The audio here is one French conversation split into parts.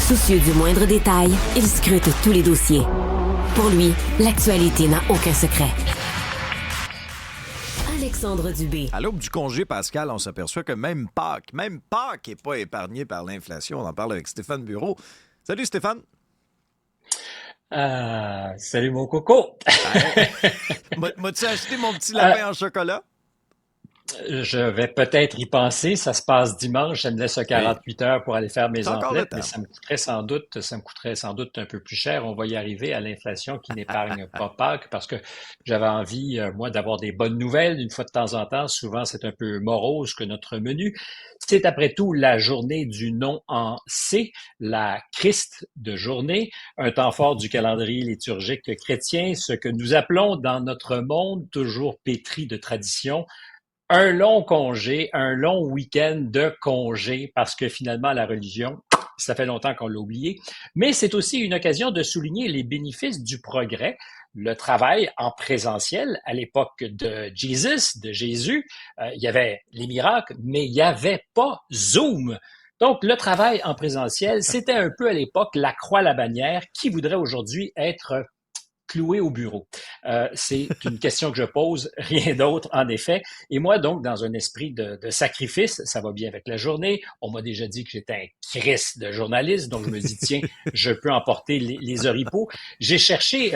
Soucieux du moindre détail, il scrute tous les dossiers. Pour lui, l'actualité n'a aucun secret. Alexandre Dubé. À l'aube du congé pascal, on s'aperçoit que même Pâques n'est pas épargné par l'inflation. On en parle avec Stéphane Bureau. Salut Stéphane. Salut mon coco. M'as-tu acheté mon petit lapin en chocolat? Je vais peut-être y penser. Ça se passe dimanche. Ça me laisse 48 heures pour aller faire mes emplettes, mais ça me coûterait sans doute un peu plus cher. On va y arriver à l'inflation qui n'épargne pas Pâques parce que j'avais envie, moi, d'avoir des bonnes nouvelles une fois de temps en temps. Souvent, c'est un peu morose que notre menu. C'est après tout la journée du nom en C, la Christ de journée, un temps fort du calendrier liturgique chrétien, ce que nous appelons dans notre monde toujours pétri de tradition, un long congé, un long week-end de congé, parce que finalement, la religion, ça fait longtemps qu'on l'a oublié, mais c'est aussi une occasion de souligner les bénéfices du progrès, le travail en présentiel. À l'époque de Jésus, il y avait les miracles, mais il n'y avait pas Zoom. Donc, le travail en présentiel, c'était un peu à l'époque la croix à la bannière qui voudrait aujourd'hui être cloué au bureau. C'est une question que je pose, rien d'autre en effet. Et moi, donc, dans un esprit de sacrifice, ça va bien avec la journée. On m'a déjà dit que j'étais un Christ de journaliste, donc je me dis, tiens, je peux emporter les oripeaux. J'ai cherché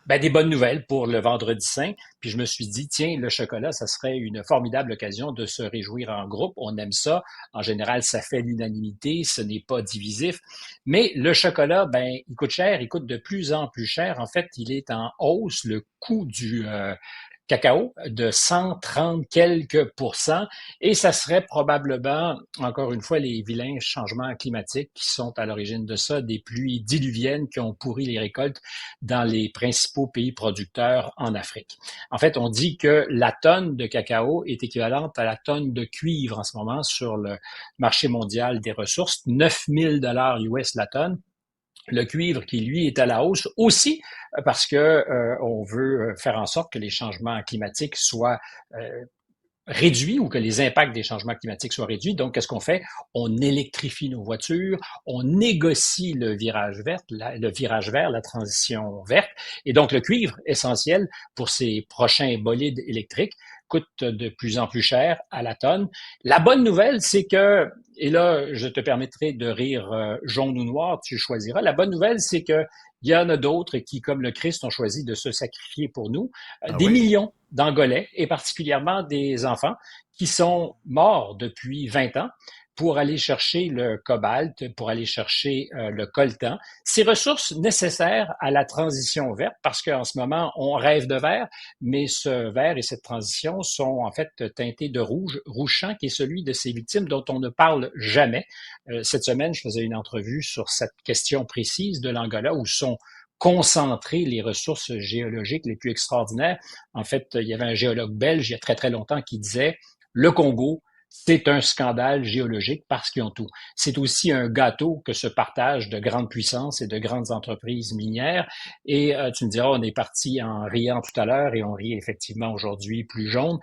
des bonnes nouvelles pour le Vendredi Saint, puis je me suis dit, tiens, le chocolat, ça serait une formidable occasion de se réjouir en groupe. On aime ça. En général, ça fait l'unanimité, ce n'est pas divisif. Mais le chocolat, il coûte cher, il coûte de plus en plus cher. En fait, il est en hausse. Le coût du cacao de 130 quelques pourcents, et ça serait probablement, encore une fois, les vilains changements climatiques qui sont à l'origine de ça, des pluies diluviennes qui ont pourri les récoltes dans les principaux pays producteurs en Afrique. En fait, on dit que la tonne de cacao est équivalente à la tonne de cuivre en ce moment sur le marché mondial des ressources, 9 000 $ US la tonne. Le cuivre qui, lui, est à la hausse aussi parce que on veut faire en sorte que les changements climatiques soient réduits ou que les impacts des changements climatiques soient réduits. Donc, qu'est-ce qu'on fait? On électrifie nos voitures, on négocie le virage vert, la transition verte. Et donc, le cuivre, essentiel pour ces prochains bolides électriques, coûte de plus en plus cher à la tonne. La bonne nouvelle, c'est que, et là, je te permettrai de rire jaune ou noir, tu choisiras. La bonne nouvelle, c'est que il y en a d'autres qui, comme le Christ, ont choisi de se sacrifier pour nous. Des millions d'Angolais, et particulièrement des enfants, qui sont morts depuis 20 ans pour aller chercher le cobalt, pour aller chercher le coltan, ces ressources nécessaires à la transition verte, parce qu'en ce moment, on rêve de vert, mais ce vert et cette transition sont en fait teintés de rouge champ, qui est celui de ces victimes dont on ne parle jamais. Cette semaine, je faisais une entrevue sur cette question précise de l'Angola, où sont concentrées les ressources géologiques les plus extraordinaires. En fait, il y avait un géologue belge il y a très, très longtemps qui disait « Le Congo, c'est un scandale géologique parce qu'ils ont tout. C'est aussi un gâteau que se partagent de grandes puissances et de grandes entreprises minières. Et tu me diras, on est parti en riant tout à l'heure et on rit effectivement aujourd'hui plus jaune,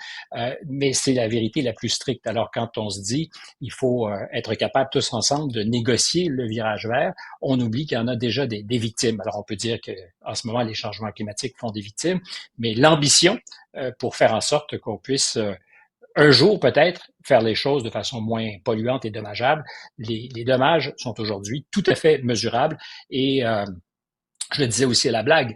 mais c'est la vérité la plus stricte. Alors quand on se dit, il faut être capable tous ensemble de négocier le virage vert, on oublie qu'il y en a déjà des victimes. Alors on peut dire que en ce moment, les changements climatiques font des victimes, mais l'ambition pour faire en sorte qu'on puisse un jour, peut-être, faire les choses de façon moins polluante et dommageable. Les dommages sont aujourd'hui tout à fait mesurables. Et je le disais aussi à la blague,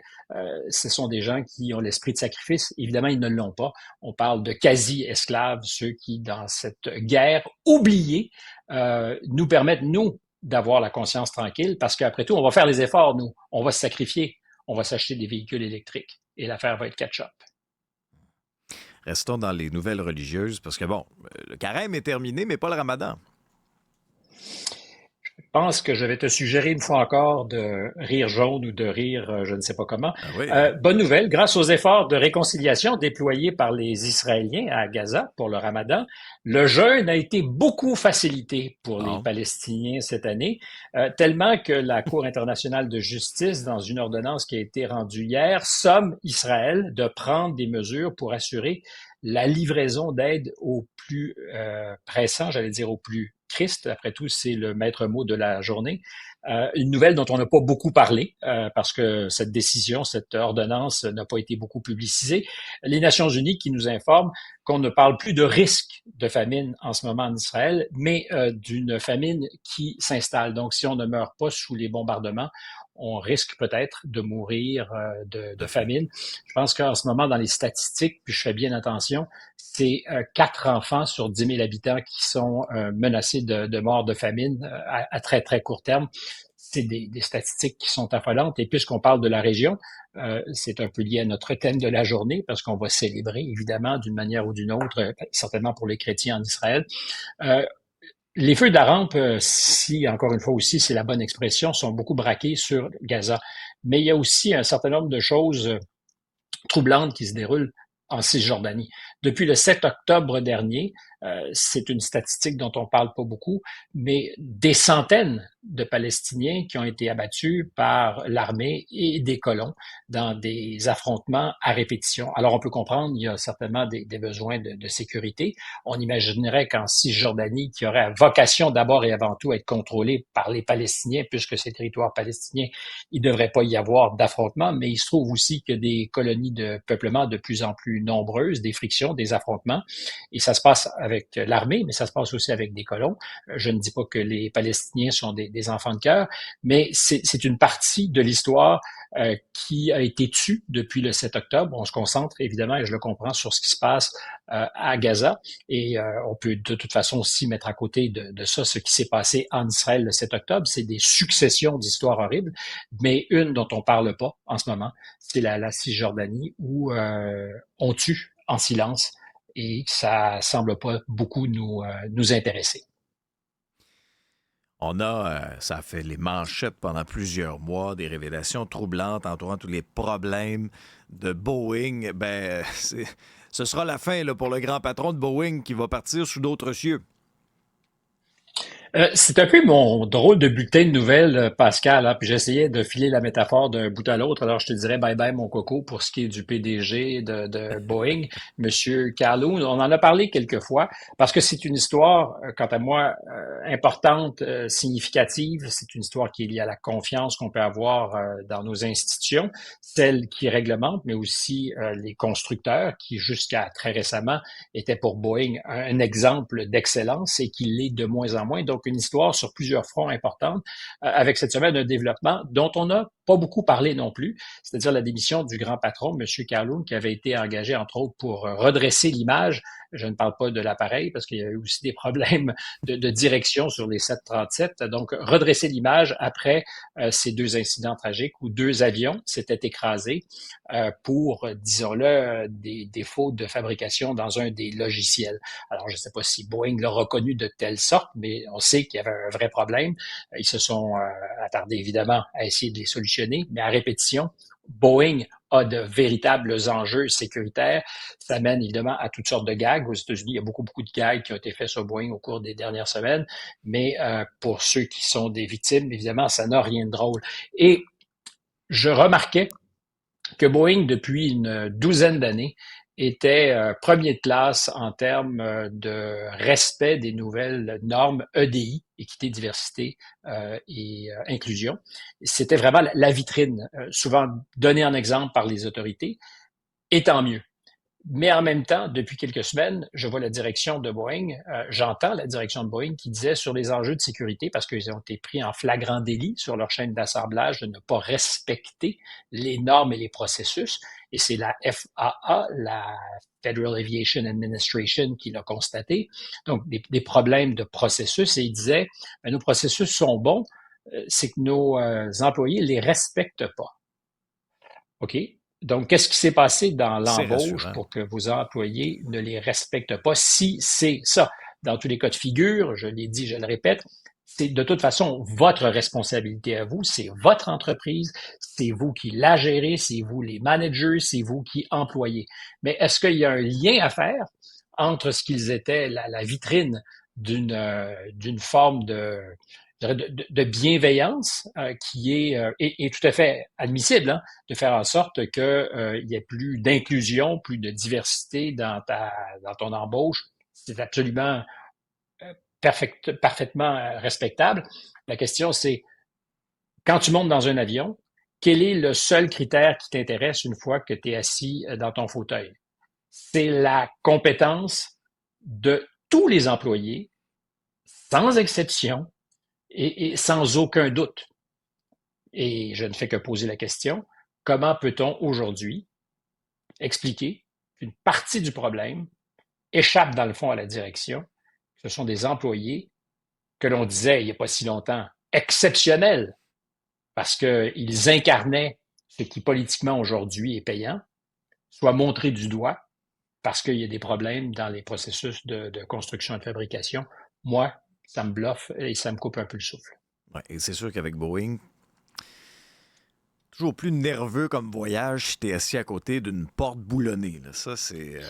ce sont des gens qui ont l'esprit de sacrifice. Évidemment, ils ne l'ont pas. On parle de quasi-esclaves, ceux qui, dans cette guerre oubliée, nous permettent, nous, d'avoir la conscience tranquille, parce qu'après tout, on va faire les efforts, nous. On va se sacrifier. On va s'acheter des véhicules électriques. Et l'affaire va être catch-up. Restons dans les nouvelles religieuses, parce que le carême est terminé, mais pas le ramadan. Je pense que je vais te suggérer une fois encore de rire jaune ou de rire je ne sais pas comment. Ah oui. Bonne nouvelle, grâce aux efforts de réconciliation déployés par les Israéliens à Gaza pour le Ramadan, le jeûne a été beaucoup facilité pour les Palestiniens cette année, tellement que la Cour internationale de justice, dans une ordonnance qui a été rendue hier, somme Israël de prendre des mesures pour assurer la livraison d'aide aux plus pressants, j'allais dire aux plus tristes. Après tout, c'est le maître mot de la journée. Une nouvelle dont on n'a pas beaucoup parlé parce que cette décision, cette ordonnance n'a pas été beaucoup publicisée. Les Nations unies qui nous informent qu'on ne parle plus de risque de famine en ce moment en Israël, mais d'une famine qui s'installe. Donc, si on ne meurt pas sous les bombardements, on risque peut-être de mourir de famine. Je pense qu'en ce moment, dans les statistiques, puis je fais bien attention, c'est 4 enfants sur 10 000 habitants qui sont menacés de mort de famine à très, très court terme. C'est des statistiques qui sont affolantes. Et puisqu'on parle de la région, c'est un peu lié à notre thème de la journée, parce qu'on va célébrer, évidemment, d'une manière ou d'une autre, certainement pour les chrétiens en Israël. Les feux d'Arampe, si, encore une fois aussi, c'est la bonne expression, sont beaucoup braqués sur Gaza. Mais il y a aussi un certain nombre de choses troublantes qui se déroulent en Cisjordanie. Depuis le 7 octobre dernier, c'est une statistique dont on parle pas beaucoup, mais des centaines de Palestiniens qui ont été abattus par l'armée et des colons dans des affrontements à répétition. Alors on peut comprendre, il y a certainement des besoins de sécurité. On imaginerait qu'en Cisjordanie, qui aurait à vocation d'abord et avant tout à être contrôlée par les Palestiniens, puisque c'est territoire palestinien, il ne devrait pas y avoir d'affrontements, mais il se trouve aussi que des colonies de peuplement de plus en plus nombreuses, des frictions, des affrontements, et ça se passe avec l'armée, mais ça se passe aussi avec des colons. Je ne dis pas que les Palestiniens sont des enfants de cœur, mais c'est une partie de l'histoire qui a été tue depuis le 7 octobre. On se concentre évidemment, et je le comprends, sur ce qui se passe à Gaza, et on peut de toute façon aussi mettre à côté de ça ce qui s'est passé en Israël le 7 octobre. C'est des successions d'histoires horribles, mais une dont on parle pas en ce moment, c'est la Cisjordanie, où on tue en silence, et ça semble pas beaucoup nous intéresser. Ça a fait les manchettes pendant plusieurs mois, des révélations troublantes entourant tous les problèmes de Boeing. Ce sera la fin là, pour le grand patron de Boeing qui va partir sous d'autres cieux. C'est un peu mon drôle de bulletin de nouvelles, Pascal, hein, puis j'essayais de filer la métaphore d'un bout à l'autre. Alors, je te dirais bye bye, mon coco, pour ce qui est du PDG de Boeing, Monsieur Calhoun. On en a parlé quelques fois parce que c'est une histoire, quant à moi, importante, significative. C'est une histoire qui est liée à la confiance qu'on peut avoir dans nos institutions, celles qui réglementent, mais aussi les constructeurs qui, jusqu'à très récemment, étaient pour Boeing un exemple d'excellence et qui l'est de moins en moins. Donc, une histoire sur plusieurs fronts importantes, avec cette semaine un développement dont on n'a pas beaucoup parlé non plus, c'est-à-dire la démission du grand patron, M. Calhoun, qui avait été engagé, entre autres, pour redresser l'image. Je ne parle pas de l'appareil, parce qu'il y a eu aussi des problèmes de direction sur les 737. Donc, redresser l'image après ces 2 incidents tragiques où 2 avions s'étaient écrasés pour, disons-le, des défauts de fabrication dans un des logiciels. Alors, je ne sais pas si Boeing l'a reconnu de telle sorte, mais on sait qu'il y avait un vrai problème. Ils se sont attardés, évidemment, à essayer de les solutionner, mais à répétition, Boeing a de véritables enjeux sécuritaires. Ça mène évidemment à toutes sortes de gags. Aux États-Unis, il y a beaucoup de gags qui ont été faits sur Boeing au cours des dernières semaines, mais pour ceux qui sont des victimes, évidemment, ça n'a rien de drôle. Et je remarquais que Boeing, depuis une douzaine d'années, était premier de classe en termes de respect des nouvelles normes EDI, équité, diversité et inclusion. C'était vraiment la vitrine, souvent donnée en exemple par les autorités, et tant mieux. Mais en même temps, depuis quelques semaines, je vois la direction de Boeing, j'entends la direction de Boeing qui disait sur les enjeux de sécurité, parce qu'ils ont été pris en flagrant délit sur leur chaîne d'assemblage de ne pas respecter les normes et les processus. Et c'est la FAA, la Federal Aviation Administration, qui l'a constaté. Donc, des problèmes de processus. Et il disait, nos processus sont bons, c'est que nos employés les respectent pas. OK? Donc, qu'est-ce qui s'est passé dans l'embauche pour que vos employés ne les respectent pas? Si c'est ça, dans tous les cas de figure, je l'ai dit, je le répète, c'est de toute façon votre responsabilité à vous, c'est votre entreprise, c'est vous qui la gérez, c'est vous les managers, c'est vous qui employez. Mais est-ce qu'il y a un lien à faire entre ce qu'ils étaient, la vitrine d'une forme de de bienveillance qui est tout à fait admissible, hein, de faire en sorte que il y ait plus d'inclusion, plus de diversité dans ton embauche. C'est absolument parfaitement respectable. La question, c'est quand tu montes dans un avion, quel est le seul critère qui t'intéresse une fois que tu es assis dans ton fauteuil? C'est la compétence de tous les employés, sans exception et sans aucun doute. Et je ne fais que poser la question, comment peut-on aujourd'hui expliquer qu'une partie du problème échappe dans le fond à la direction? Ce sont des employés que l'on disait il n'y a pas si longtemps exceptionnels parce qu'ils incarnaient ce qui politiquement aujourd'hui est payant, soit montrés du doigt parce qu'il y a des problèmes dans les processus de construction et de fabrication. Moi, ça me bluffe et ça me coupe un peu le souffle. Ouais, et c'est sûr qu'avec Boeing, toujours plus nerveux comme voyage si t'es assis à côté d'une porte boulonnée. Là. Ça, c'est...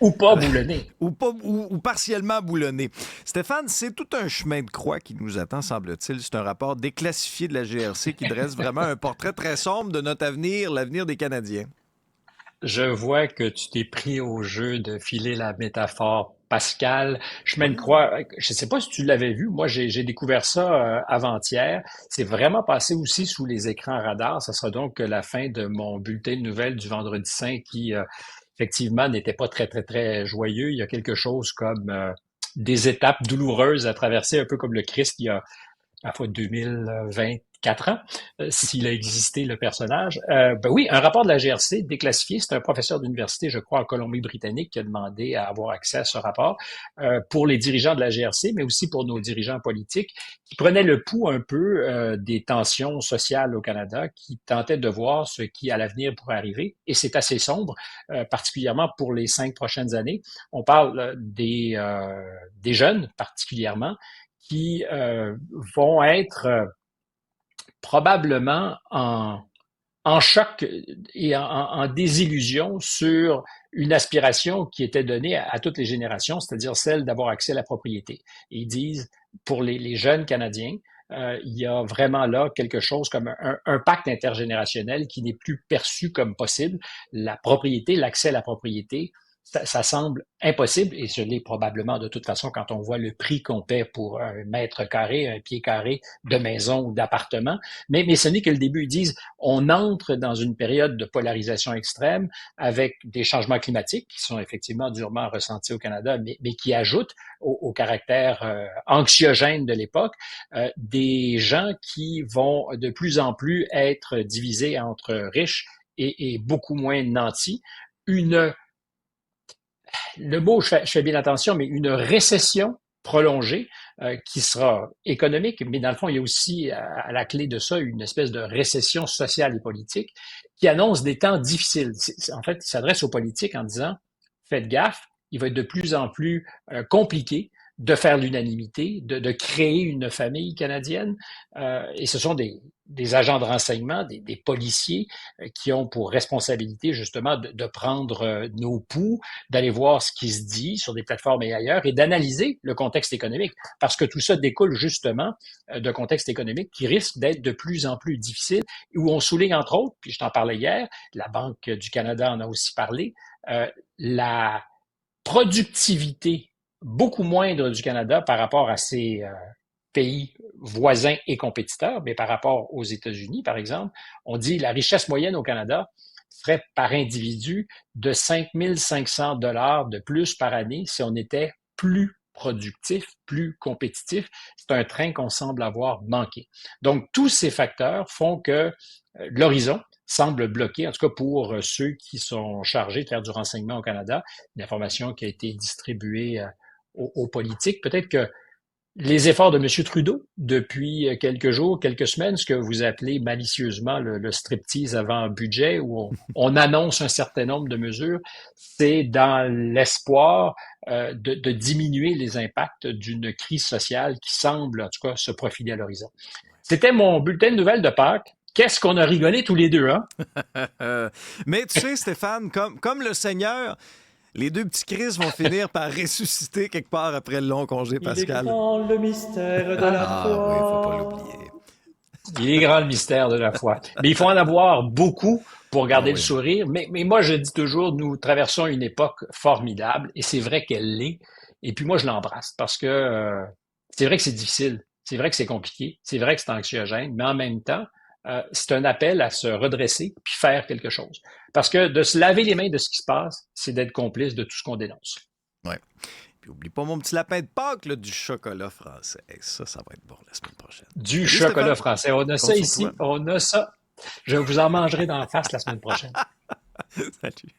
Ou pas boulonnée. ou partiellement boulonnée. Stéphane, c'est tout un chemin de croix qui nous attend, semble-t-il. C'est un rapport déclassifié de la GRC qui dresse vraiment un portrait très sombre de notre avenir, l'avenir des Canadiens. Je vois que tu t'es pris au jeu de filer la métaphore Pascal. Chemin de croix, je ne sais pas si tu l'avais vu. Moi, j'ai découvert ça avant-hier. C'est vraiment passé aussi sous les écrans radars. Ça sera donc la fin de mon bulletin de nouvelles du Vendredi Saint qui, effectivement, n'était pas très, très, très joyeux. Il y a quelque chose comme des étapes douloureuses à traverser, un peu comme le Christ il y a à la fois 2024 ans, s'il a existé le personnage. Ben oui, un rapport de la GRC déclassifié, c'est un professeur d'université, je crois, en Colombie-Britannique qui a demandé à avoir accès à ce rapport pour les dirigeants de la GRC, mais aussi pour nos dirigeants politiques, qui prenaient le pouls un peu des tensions sociales au Canada, qui tentaient de voir ce qui, à l'avenir, pourrait arriver. Et c'est assez sombre, particulièrement pour les 5 prochaines années. On parle des jeunes, particulièrement, qui vont être probablement en choc et en désillusion sur une aspiration qui était donnée à toutes les générations, c'est-à-dire celle d'avoir accès à la propriété. Et ils disent, pour les jeunes Canadiens, il y a vraiment là quelque chose comme un pacte intergénérationnel qui n'est plus perçu comme possible. La propriété, l'accès à la propriété, ça semble impossible, et ce l'est probablement de toute façon quand on voit le prix qu'on paie pour un mètre carré, un pied carré de maison ou d'appartement. Mais ce n'est que le début. Ils disent, on entre dans une période de polarisation extrême avec des changements climatiques qui sont effectivement durement ressentis au Canada, mais qui ajoutent au caractère anxiogène de l'époque des gens qui vont de plus en plus être divisés entre riches et beaucoup moins nantis. Le mot, je fais bien attention, mais une récession prolongée qui sera économique, mais dans le fond, il y a aussi à la clé de ça une espèce de récession sociale et politique qui annonce des temps difficiles. En fait, il s'adresse aux politiques en disant, faites gaffe, il va être de plus en plus compliqué de faire l'unanimité, de créer une famille canadienne. Et ce sont des agents de renseignement, des policiers qui ont pour responsabilité justement de prendre nos pouls, d'aller voir ce qui se dit sur des plateformes et ailleurs et d'analyser le contexte économique. Parce que tout ça découle justement d'un contexte économique qui risque d'être de plus en plus difficile, où on souligne entre autres, puis je t'en parlais hier, la Banque du Canada en a aussi parlé, la productivité beaucoup moindre du Canada par rapport à ses pays voisins et compétiteurs, mais par rapport aux États-Unis, par exemple, on dit la richesse moyenne au Canada serait par individu de 5 500 $ de plus par année si on était plus productif, plus compétitif. C'est un train qu'on semble avoir manqué. Donc, tous ces facteurs font que l'horizon semble bloqué, en tout cas pour ceux qui sont chargés de faire du renseignement au Canada, une information qui a été distribuée aux politiques. Peut-être que les efforts de M. Trudeau depuis quelques jours, quelques semaines, ce que vous appelez malicieusement le striptease avant budget, où on annonce un certain nombre de mesures, c'est dans l'espoir de diminuer les impacts d'une crise sociale qui semble, en tout cas, se profiler à l'horizon. C'était mon bulletin de nouvelles de Pâques. Qu'est-ce qu'on a rigolé tous les deux, hein? Mais tu sais, Stéphane, comme le Seigneur... Les deux petits Chris vont finir par ressusciter quelque part après le long congé pascal. Il est grand le mystère de la foi. Ah oui, faut pas l'oublier. Il est grand le mystère de la foi. Mais il faut en avoir beaucoup pour garder le sourire. Mais moi, je dis toujours, nous traversons une époque formidable et c'est vrai qu'elle l'est. Et puis moi, je l'embrasse parce que c'est vrai que c'est difficile. C'est vrai que c'est compliqué. C'est vrai que c'est anxiogène. Mais en même temps, c'est un appel à se redresser puis faire quelque chose. Parce que de se laver les mains de ce qui se passe, c'est d'être complice de tout ce qu'on dénonce. Oui. Puis oublie pas mon petit lapin de Pâques, là, du chocolat français. Ça va être bon la semaine prochaine. Du chocolat français. On a ça ici. On a ça. Je vous en mangerai dans la face la semaine prochaine. Salut.